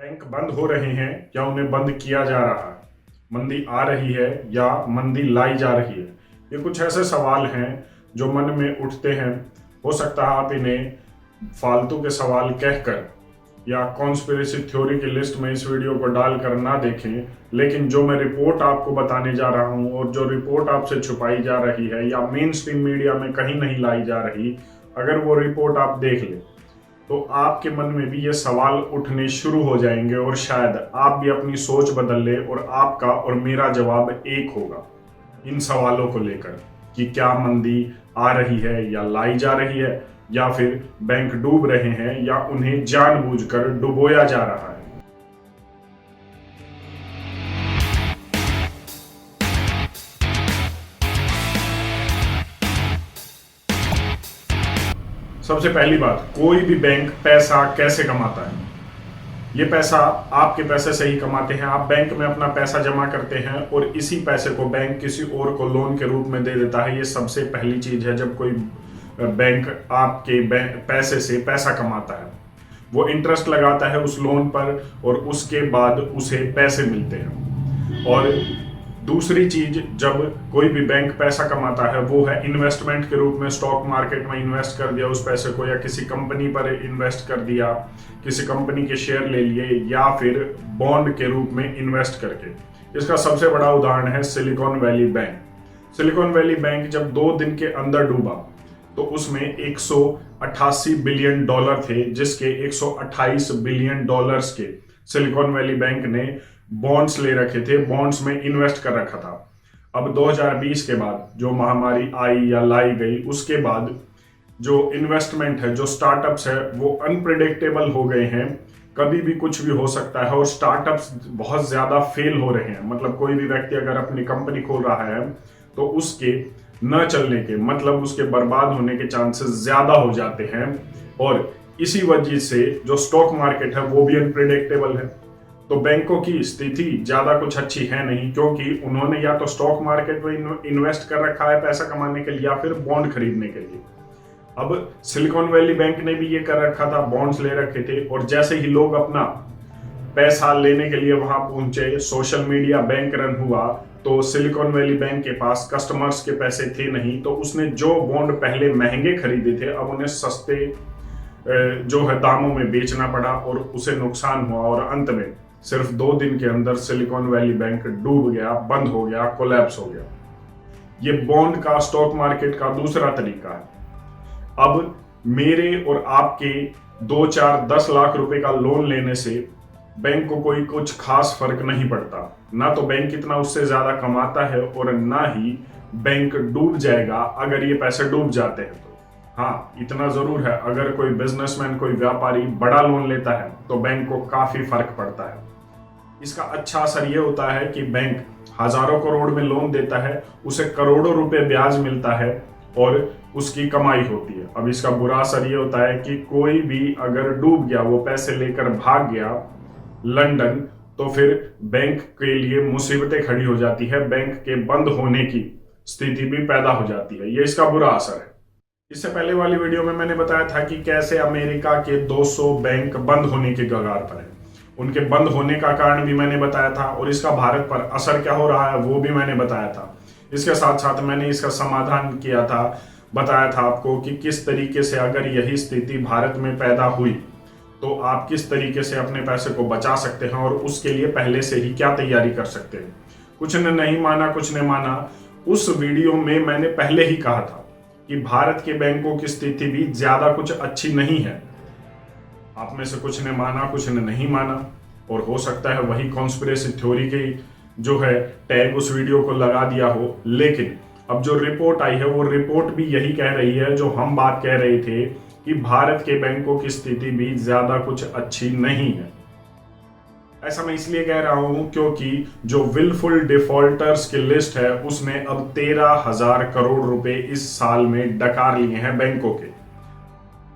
Bank बंद हो रहे हैं या उन्हें बंद किया जा रहा है? मंदी आ रही है या मंदी लाई जा रही है? ये कुछ ऐसे सवाल हैं जो मन में उठते हैं। हो सकता है आप इन्हें फालतू के सवाल कहकर या कॉन्स्पिरेसी थ्योरी की लिस्ट में इस वीडियो को डालकर ना देखें, लेकिन जो मैं रिपोर्ट आपको बताने जा रहा हूं और जो रिपोर्ट आपसे छुपाई जा रही है या मेन स्ट्रीम मीडिया में कहीं नहीं लाई जा रही, अगर वो रिपोर्ट आप देख लें तो आपके मन में भी ये सवाल उठने शुरू हो जाएंगे और शायद आप भी अपनी सोच बदल ले और आपका और मेरा जवाब एक होगा इन सवालों को लेकर कि क्या मंदी आ रही है या लाई जा रही है, या फिर बैंक डूब रहे हैं या उन्हें जानबूझकर डुबोया जा रहा है। सबसे पहली बात, कोई भी बैंक पैसा कैसे कमाता है? ये पैसा आपके पैसे से ही कमाते हैं। आप बैंक में अपना पैसा जमा करते हैं और इसी पैसे को बैंक किसी और को लोन के रूप में दे देता है। ये सबसे पहली चीज है। जब कोई बैंक आपके पैसे से पैसा कमाता है, वो इंटरेस्ट लगाता है उस लोन पर और उसके बाद उसे पैसे मिलते हैं। और दूसरी चीज, जब कोई भी बैंक पैसा कमाता है वो है इन्वेस्टमेंट के रूप में। स्टॉक मार्केट में इन्वेस्ट कर दिया उस पैसे को, या किसी कंपनी पर इन्वेस्ट कर दिया, किसी कंपनी के शेयर ले लिए, या फिर बॉन्ड के रूप में इन्वेस्ट करके। इसका सबसे बड़ा उदाहरण है silicon valley bank. Silicon valley bank जब 2 दिन के अंदर डूबा तो उसमें 188 बिलियन डॉलर थे, जिसके 128 बिलियन डॉलर्स के सिलिकॉन वैली बैंक ने बॉन्ड्स ले रखे थे, बॉन्ड्स में इन्वेस्ट कर रखा था। अब 2020 के बाद जो महामारी आई या लाई गई, उसके बाद जो इन्वेस्टमेंट है, जो स्टार्टअप्स है, वो अनप्रिडिक्टेबल हो गए हैं। कभी भी कुछ भी हो सकता है और स्टार्टअप्स बहुत ज्यादा फेल हो रहे हैं। मतलब कोई भी व्यक्ति अगर अपनी कंपनी खोल रहा है तो उसके न चलने के, मतलब उसके बर्बाद होने के चांसेस ज्यादा हो जाते हैं। और इसी वजह से जो स्टॉक मार्केट है वो भी अनप्रिडिक्टेबल है। तो बैंकों की स्थिति ज्यादा कुछ अच्छी है नहीं, क्योंकि उन्होंने या तो स्टॉक मार्केट में इन्वेस्ट कर रखा है पैसा कमाने के लिए या फिर बॉन्ड खरीदने के लिए। अब सिलिकॉन वैली बैंक ने भी ये कर रखा था, बॉन्ड्स ले रखे थे, और जैसे ही लोग अपना पैसा लेने के लिए वहां पहुंचे, सोशल मीडिया बैंक रन हुआ, तो सिलिकॉन वैली बैंक के पास कस्टमर्स के पैसे थे नहीं, तो उसने जो बॉन्ड पहले महंगे खरीदे थे अब उन्हें सस्ते जो है दामों में बेचना पड़ा और उसे नुकसान हुआ। और अंत में सिर्फ 2 दिन के अंदर सिलिकॉन वैली बैंक डूब गया, बंद हो गया, कोलैप्स हो गया। ये बॉन्ड का, स्टॉक मार्केट का दूसरा तरीका है। अब मेरे और आपके 2, 4, 10 लाख रुपए का लोन लेने से बैंक को कोई कुछ खास फर्क नहीं पड़ता। ना तो बैंक इतना उससे ज्यादा कमाता है और ना ही बैंक डूब जाएगा अगर ये पैसे डूब जाते हैं तो। हाँ, इतना जरूर है, अगर कोई बिजनेसमैन, कोई व्यापारी बड़ा लोन लेता है तो बैंक को काफी फर्क पड़ता है। इसका अच्छा असर यह होता है कि बैंक हजारों करोड़ में लोन देता है, उसे करोड़ों रुपए ब्याज मिलता है और उसकी कमाई होती है। अब इसका बुरा असर यह होता है कि कोई भी अगर डूब गया, वो पैसे लेकर भाग गया लंदन, तो फिर बैंक के लिए मुसीबतें खड़ी हो जाती है, बैंक के बंद होने की स्थिति भी पैदा हो जाती है। ये इसका बुरा असर है। इससे पहले वाली वीडियो में मैंने बताया था कि कैसे अमेरिका के 200 बैंक बंद होने के कगार पर है। उनके बंद होने का कारण भी मैंने बताया था और इसका भारत पर असर क्या हो रहा है वो भी मैंने बताया था। इसके साथ साथ मैंने इसका समाधान किया था, बताया था आपको कि किस तरीके से अगर यही स्थिति भारत में पैदा हुई तो आप किस तरीके से अपने पैसे को बचा सकते हैं और उसके लिए पहले से ही क्या तैयारी कर सकते हैं। कुछ ने नहीं माना, कुछ ने माना। उस वीडियो में मैंने पहले ही कहा था कि भारत के बैंकों की स्थिति भी ज्यादा कुछ अच्छी नहीं है। आप में से कुछ ने माना, कुछ ने नहीं माना, और हो सकता है वही कॉन्स्पिरेसी थ्योरी की जो है टैग उस वीडियो को लगा दिया हो। लेकिन अब जो रिपोर्ट आई है वो रिपोर्ट भी यही कह रही है जो हम बात कह रहे थे कि भारत के बैंकों की स्थिति भी ज्यादा कुछ अच्छी नहीं है। ऐसा मैं इसलिए कह रहा हूं क्योंकि जो विलफुल डिफॉल्टर्स की लिस्ट है उसने अब 13,000 करोड़ रुपए इस साल में डकार लिए हैं बैंकों के।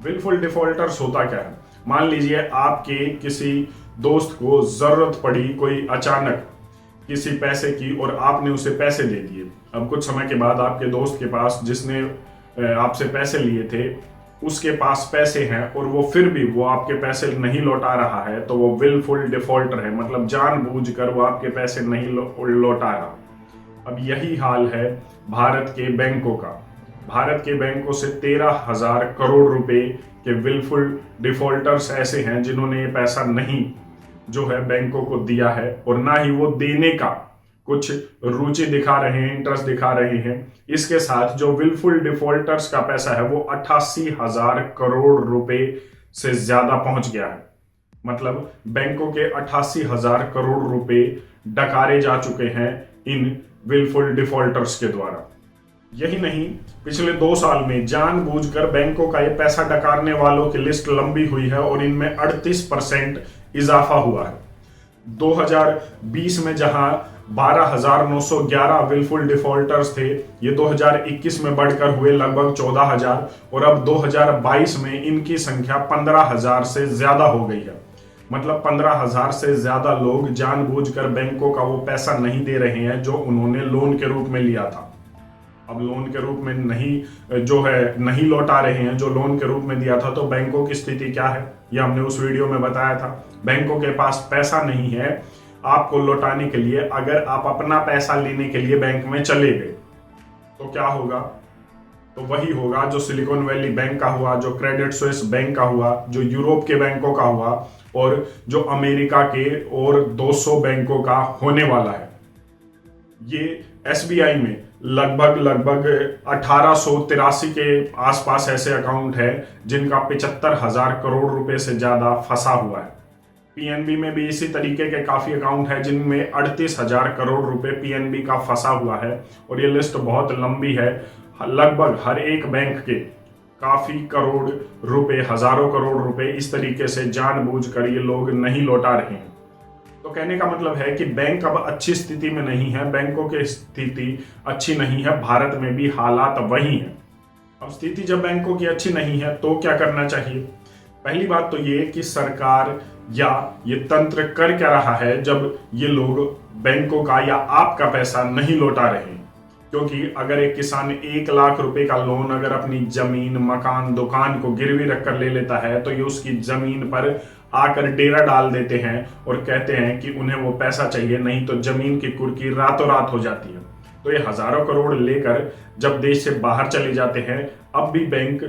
विलफुल डिफॉल्टर्स होता क्या है? मान लीजिए आपके किसी दोस्त को जरूरत पड़ी कोई अचानक किसी पैसे की और आपने उसे पैसे दे दिए। अब कुछ समय के बाद आपके दोस्त के पास, जिसने आपसे पैसे लिए थे, उसके पास पैसे हैं और वो फिर भी वो आपके पैसे नहीं लौटा रहा है तो वो विलफुल डिफॉल्टर है, मतलब जानबूझकर वो आपके पैसे नहीं लौटा रहा। अब यही हाल है भारत के बैंकों का। भारत के बैंकों से 13,000 करोड़ रुपए के विलफुल डिफॉल्टर्स ऐसे हैं जिन्होंने ये पैसा नहीं जो है बैंकों को दिया है और ना ही वो देने का कुछ रुचि दिखा रहे हैं, इंटरेस्ट दिखा रहे हैं। इसके साथ जो विलफुल डिफॉल्टर्स का पैसा है वो 88,000 करोड़ रुपए से ज्यादा पहुंच गया है। मतलब बैंकों के 88,000 करोड़ रुपए डकारे जा चुके हैं इन विलफुल डिफॉल्टर्स के द्वारा। यही नहीं, पिछले 2 साल में जानबूझकर बैंकों का ये पैसा डकारने वालों की लिस्ट लंबी हुई है और इनमें 38% इजाफा हुआ है। 2020 में जहां 12,911 विलफुल डिफॉल्टर्स थे, ये 2021 में बढ़कर हुए लगभग 14,000 और अब 2022 में इनकी संख्या 15,000 से ज्यादा हो गई है। मतलब 15,000 से ज्यादा लोग जानबूझकर बैंकों का वो पैसा नहीं दे रहे हैं जो उन्होंने लोन के रूप में लिया था। अब लोन के रूप में नहीं लौटा रहे हैं जो लोन के रूप में दिया था, तो बैंकों की स्थिति क्या है ये हमने उस वीडियो में बताया था। बैंकों के पास पैसा नहीं है आपको लौटाने के लिए। अगर आप अपना पैसा लेने के लिए बैंक में चले गए तो क्या होगा? तो वही होगा जो सिलिकॉन वैली बैंक का हुआ, जो क्रेडिट स्विस बैंक का हुआ, जो यूरोप के बैंकों का हुआ और जो अमेरिका के और 200 बैंकों का होने वाला है। ये एसबीआई में लगभग 1883 के आसपास ऐसे अकाउंट है जिनका 75,000 करोड़ रुपए से ज्यादा फंसा हुआ है। पीएनबी में भी इसी तरीके के काफी अकाउंट है जिनमें 38,000 करोड़ रुपए पीएनबी का फंसा हुआ है और ये लिस्ट बहुत लंबी है। लगभग हर एक बैंक के काफी करोड़ रुपए, हजारों करोड़ रुपए इस तरीके से जानबूझकर ये लोग नहीं लौटा रहे हैं। तो कहने का मतलब है कि बैंक अब अच्छी स्थिति में नहीं है, बैंकों की स्थिति अच्छी नहीं है, भारत में भी हालात वही हैं। अब स्थिति जब बैंकों की अच्छी नहीं है तो क्या करना चाहिए? पहली बात तो ये कि सरकार या ये तंत्र कर क्या रहा है जब ये लोग बैंकों का या आपका पैसा नहीं लौटा रहे हैं। क्योंकि अगर एक किसान 1 लाख रुपए का लोन अगर अपनी जमीन, मकान, दुकान को गिरवी रखकर ले लेता है तो ये उसकी जमीन पर आकर डेरा डाल देते हैं और कहते हैं कि उन्हें वो पैसा चाहिए, नहीं तो जमीन की कुर्की रातों रात हो जाती है। तो ये हजारों करोड़ लेकर जब देश से बाहर चले जाते हैं, अब भी बैंक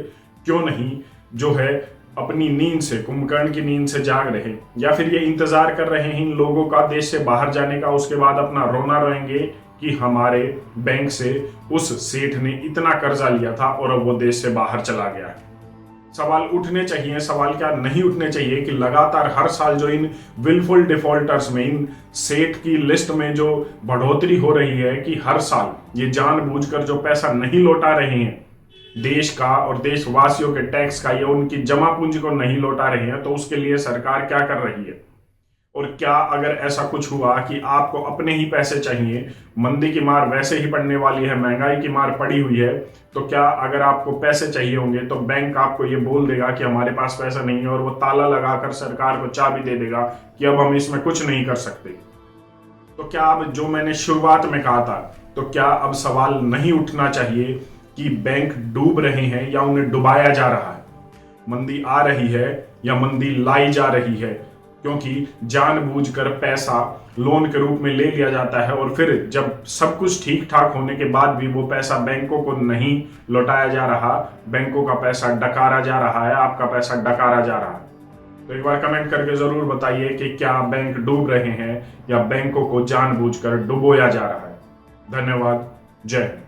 क्यों नहीं जो है अपनी नींद से, कुंभकर्ण की नींद से जाग रहे, या फिर ये इंतजार कर रहे हैं इन लोगों का देश से बाहर जाने का, उसके बाद अपना रोना रोएंगे कि हमारे बैंक से उस सेठ ने इतना कर्जा लिया था और अब वो देश से बाहर चला गया है। सवाल उठने चाहिए, सवाल क्या नहीं उठने चाहिए कि लगातार हर साल जो इन विलफुल डिफॉल्टर्स में, इन सेठ की लिस्ट में जो बढ़ोतरी हो रही है कि हर साल ये जानबूझकर जो पैसा नहीं लौटा रहे हैं देश का और देशवासियों के टैक्स का, ये उनकी जमा पूंजी को नहीं लौटा रहे हैं, तो उसके लिए सरकार क्या कर रही है? और क्या अगर ऐसा कुछ हुआ कि आपको अपने ही पैसे चाहिए, मंदी की मार वैसे ही पड़ने वाली है, महंगाई की मार पड़ी हुई है, तो क्या अगर आपको पैसे चाहिए होंगे तो बैंक आपको ये बोल देगा कि हमारे पास पैसा नहीं है और वो ताला लगाकर सरकार को चाबी दे देगा कि अब हम इसमें कुछ नहीं कर सकते? तो क्या अब जो मैंने शुरुआत में कहा था, तो क्या अब सवाल नहीं उठना चाहिए कि बैंक डूब रहे हैं या उन्हें डुबाया जा रहा है? मंदी आ रही है या मंदी लाई जा रही है? क्योंकि जानबूझकर पैसा लोन के रूप में ले लिया जाता है और फिर जब सब कुछ ठीक ठाक होने के बाद भी वो पैसा बैंकों को नहीं लौटाया जा रहा, बैंकों का पैसा डकारा जा रहा है, आपका पैसा डकारा जा रहा है। तो एक बार कमेंट करके जरूर बताइए कि क्या बैंक डूब रहे हैं या बैंकों को जानबूझकर डुबोया जा रहा है। धन्यवाद। जय हिंद।